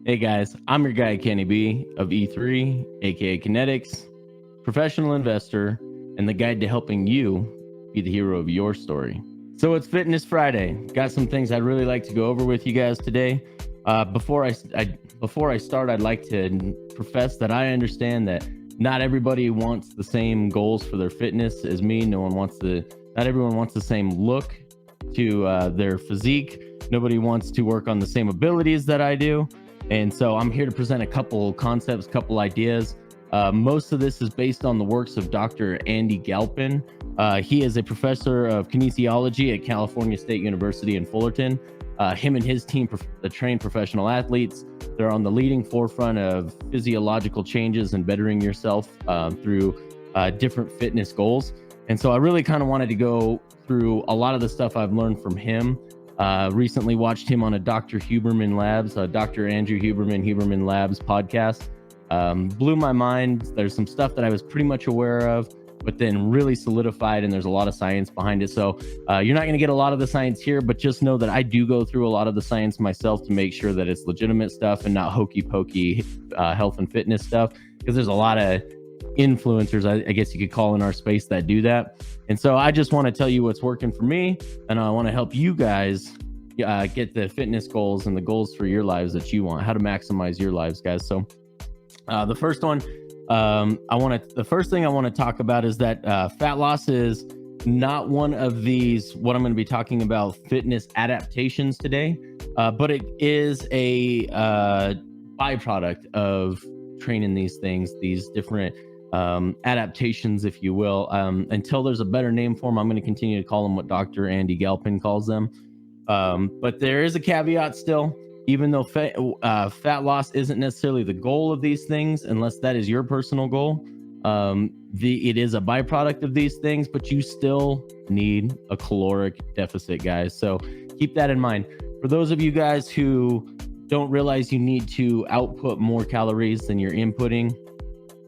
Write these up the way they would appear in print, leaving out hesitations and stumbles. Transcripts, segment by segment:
Hey guys, I'm your guy Kenny B of E3, aka KNTX, professional investor, and the guide to helping you be the hero of your story. So it's Fitness Friday. Got some things I'd really like to go over with you guys today. Before I start, I'd like to profess that I understand that not everybody wants the same goals for their fitness as me. Not everyone wants the same look to their physique. Nobody wants to work on the same abilities that I do. And so I'm here to present a couple concepts, couple ideas. Most of this is based on the works of Dr. Andy Galpin. He is a professor of kinesiology at California State University in Fullerton. Him and his team train professional athletes. They're on the leading forefront of physiological changes and bettering yourself through different fitness goals. And so I really kind of wanted to go through a lot of the stuff I've learned from him. Recently watched him on a Dr. Huberman Labs, Dr. Andrew Huberman Labs podcast. Blew my mind. There's some stuff that I was pretty much aware of, but then really solidified, and there's a lot of science behind it. So you're not going to get a lot of the science here, but just know that I do go through a lot of the science myself to make sure that it's legitimate stuff and not hokey pokey health and fitness stuff, because there's a lot of influencers, I guess you could call, in our space that do that. And so I just want to tell you what's working for me, and I want to help you guys get the fitness goals and the goals for your lives that you want, how to maximize your lives, guys. So the first one, the first thing I want to talk about is that fat loss is not one of these, what I'm going to be talking about, fitness adaptations today, but it is a byproduct of training these things, these different adaptations, if you will. Until there's a better name for them, I'm going to continue to call them what Dr. Andy Galpin calls them. But there is a caveat still. Even though fat loss isn't necessarily the goal of these things, unless that is your personal goal, it is a byproduct of these things, but you still need a caloric deficit, guys. So keep that in mind. For those of you guys who don't realize you need to output more calories than you're inputting,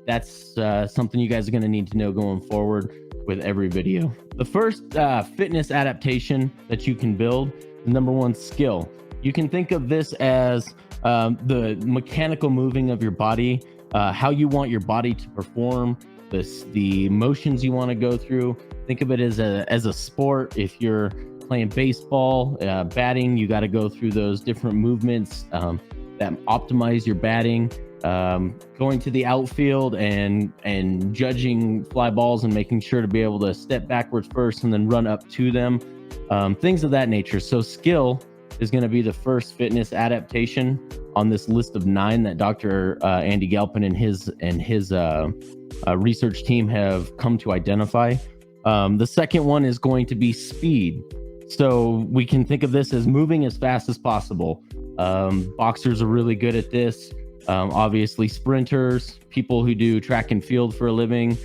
that's something you guys are going to need to know going forward with every video. The first fitness adaptation that you can build, the number one, skill. You can think of this as the mechanical moving of your body, how you want your body to perform, the motions you want to go through. Think of it as a sport. If you're playing baseball, batting, you got to go through those different movements that optimize your batting. Going to the outfield and judging fly balls and making sure to be able to step backwards first and then run up to them, things of that nature. So skill is going to be the first fitness adaptation on this list of 9 that Dr. Andy Galpin and his research team have come to identify. The second one is going to be speed. So we can think of this as moving as fast as possible. Boxers are really good at this. Obviously sprinters, people who do track and field for a living,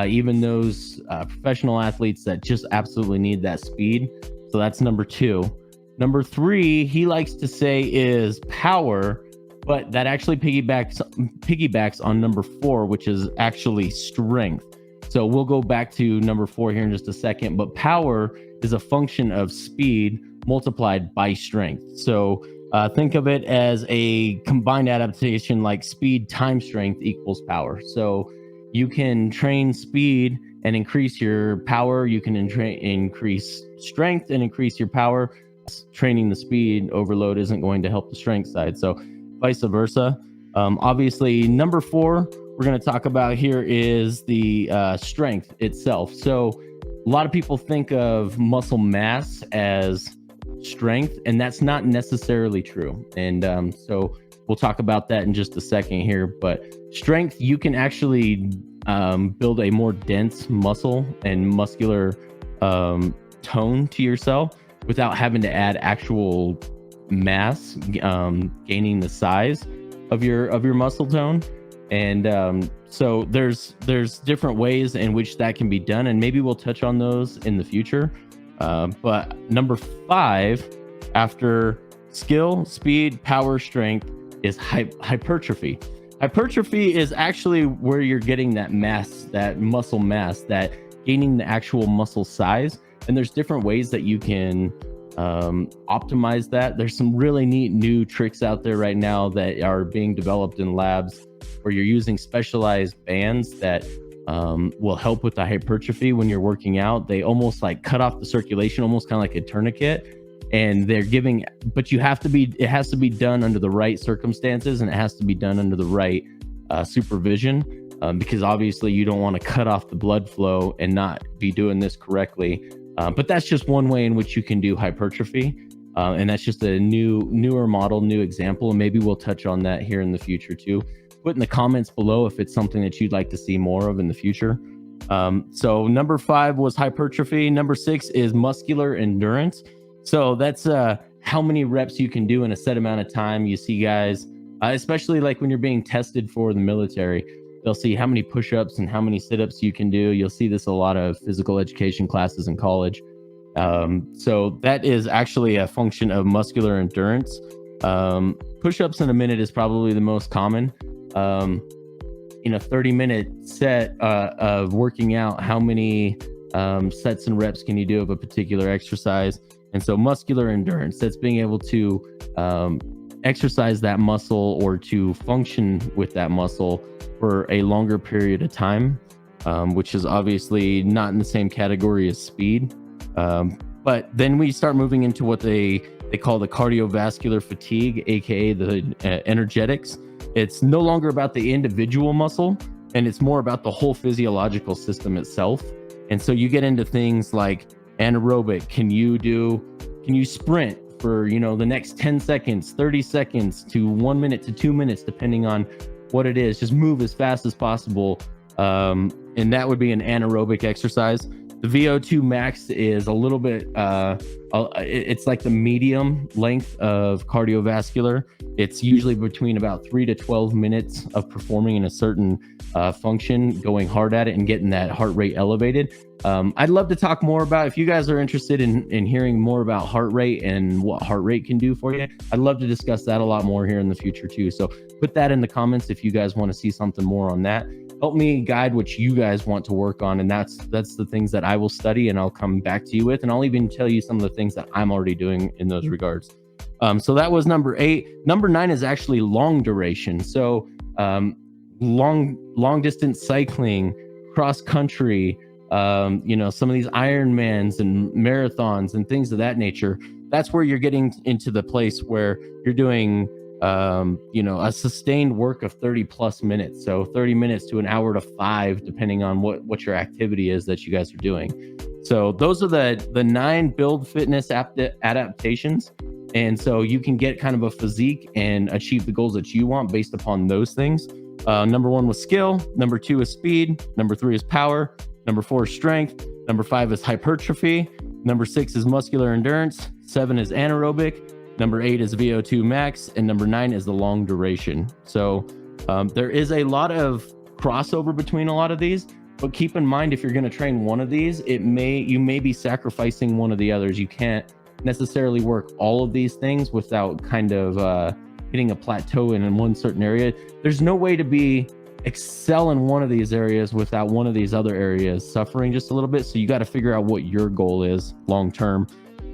even those professional athletes that just absolutely need that speed. So that's number 2. Number 3, he likes to say, is power, but that actually piggybacks on number 4, which is actually strength. So we'll go back to number 4 here in just a second, but power is a function of speed multiplied by strength. So think of it as a combined adaptation, like speed times strength equals power. So you can train speed and increase your power. You can increase strength and increase your power. Training the speed overload isn't going to help the strength side. So vice versa. Obviously, number 4 we're going to talk about here is the strength itself. So a lot of people think of muscle mass as strength, and that's not necessarily true. And so we'll talk about that in just a second here. But strength, you can actually build a more dense muscle and muscular tone to yourself without having to add actual mass, gaining the size of your muscle tone. And so there's different ways in which that can be done, and maybe we'll touch on those in the future. But number 5, after skill, speed, power, strength, is hypertrophy. Hypertrophy is actually where you're getting that mass, that muscle mass, that gaining the actual muscle size. And there's different ways that you can optimize that. There's some really neat new tricks out there right now that are being developed in labs where you're using specialized bands that will help with the hypertrophy when you're working out. They almost like cut off the circulation, almost kind of like a tourniquet. And they're giving, but it has to be done under the right circumstances, and it has to be done under the right supervision, because obviously you don't want to cut off the blood flow and not be doing this correctly. But that's just one way in which you can do hypertrophy. And that's just a newer model, new example. And maybe we'll touch on that here in the future too. Put in the comments below if it's something that you'd like to see more of in the future. So number 5 was hypertrophy. Number 6 is muscular endurance. So that's how many reps you can do in a set amount of time. You see guys, especially like when you're being tested for the military, they'll see how many push-ups and how many sit-ups you can do. You'll see this a lot of physical education classes in college. So that is actually a function of muscular endurance. Push-ups in a minute is probably the most common. In a 30-minute set of working out, how many sets and reps can you do of a particular exercise? And so muscular endurance, that's being able to exercise that muscle or to function with that muscle for a longer period of time, which is obviously not in the same category as speed. But then we start moving into what they call the cardiovascular fatigue, aka the energetics. It's no longer about the individual muscle, and it's more about the whole physiological system itself. And so you get into things like anaerobic. Can you sprint for, the next 10 seconds, 30 seconds to 1 minute to 2 minutes, depending on what it is. Just move as fast as possible. And that would be an anaerobic exercise. The VO2 max is a little bit, it's like the medium length of cardiovascular. It's usually between about 3 to 12 minutes of performing in a certain function, going hard at it and getting that heart rate elevated. I'd love to talk more about, if you guys are interested in hearing more about heart rate and what heart rate can do for you, I'd love to discuss that a lot more here in the future too. So put that in the comments if you guys want to see something more on that. Help me guide what you guys want to work on, and that's the things that I will study and I'll come back to you with, and I'll even tell you some of the things that I'm already doing in those regards. So that was number 8. Number 9 is actually long duration. So long distance cycling, cross country, some of these Ironmans and marathons and things of that nature. That's where you're getting into the place where you're doing a sustained work of 30 plus minutes. So 30 minutes to an hour to 5, depending on what your activity is that you guys are doing. So those are the 9 build fitness adaptations. And so you can get kind of a physique and achieve the goals that you want based upon those things. Number 1 was skill. Number 2 is speed. Number 3 is power. Number 4 is strength. Number 5 is hypertrophy. Number 6 is muscular endurance. 7 is anaerobic. Number 8 is VO2 max, and number 9 is the long duration. So there is a lot of crossover between a lot of these, but keep in mind, if you're going to train one of these, you may be sacrificing one of the others. You can't necessarily work all of these things without kind of hitting a plateau in one certain area. There's no way to excel in one of these areas without one of these other areas suffering just a little bit. So you got to figure out what your goal is long term.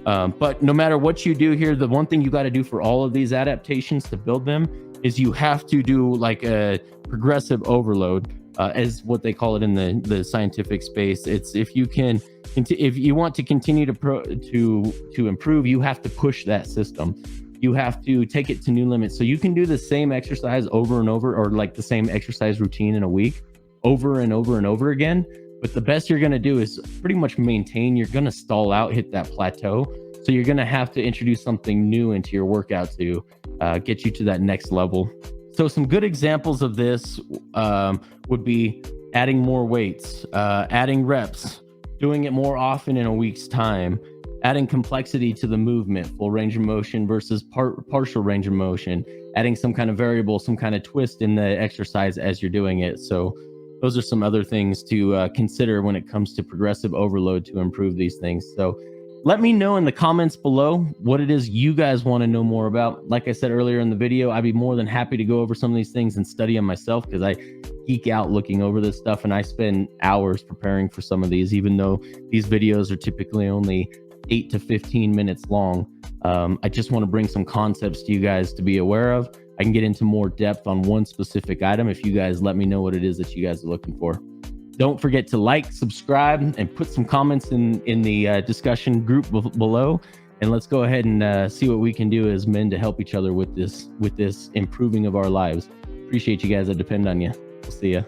But no matter what you do here, the one thing you got to do for all of these adaptations to build them is you have to do like a progressive overload, as what they call it in the scientific space. It's if you want to continue to improve, you have to push that system. You have to take it to new limits. So you can do the same exercise over and over, or like the same exercise routine in a week over and over and over again. But the best you're going to do is pretty much maintain. You're going to stall out, hit that plateau. So you're going to have to introduce something new into your workout to get you to that next level. So some good examples of this would be adding more weights, adding reps, doing it more often in a week's time, adding complexity to the movement, full range of motion versus partial range of motion, adding some kind of variable, some kind of twist in the exercise as you're doing it. So those are some other things to consider when it comes to progressive overload to improve these things. So let me know in the comments below what it is you guys want to know more about. Like I said earlier in the video, I'd be more than happy to go over some of these things and study them myself, because I geek out looking over this stuff, and I spend hours preparing for some of these, even though these videos are typically only 8 to 15 minutes long. I just want to bring some concepts to you guys to be aware of. I can get into more depth on one specific item if you guys let me know what it is that you guys are looking for. Don't forget to like, subscribe, and put some comments in the discussion group below. And let's go ahead and see what we can do as men to help each other with this improving of our lives. Appreciate you guys. I depend on you. We'll see ya.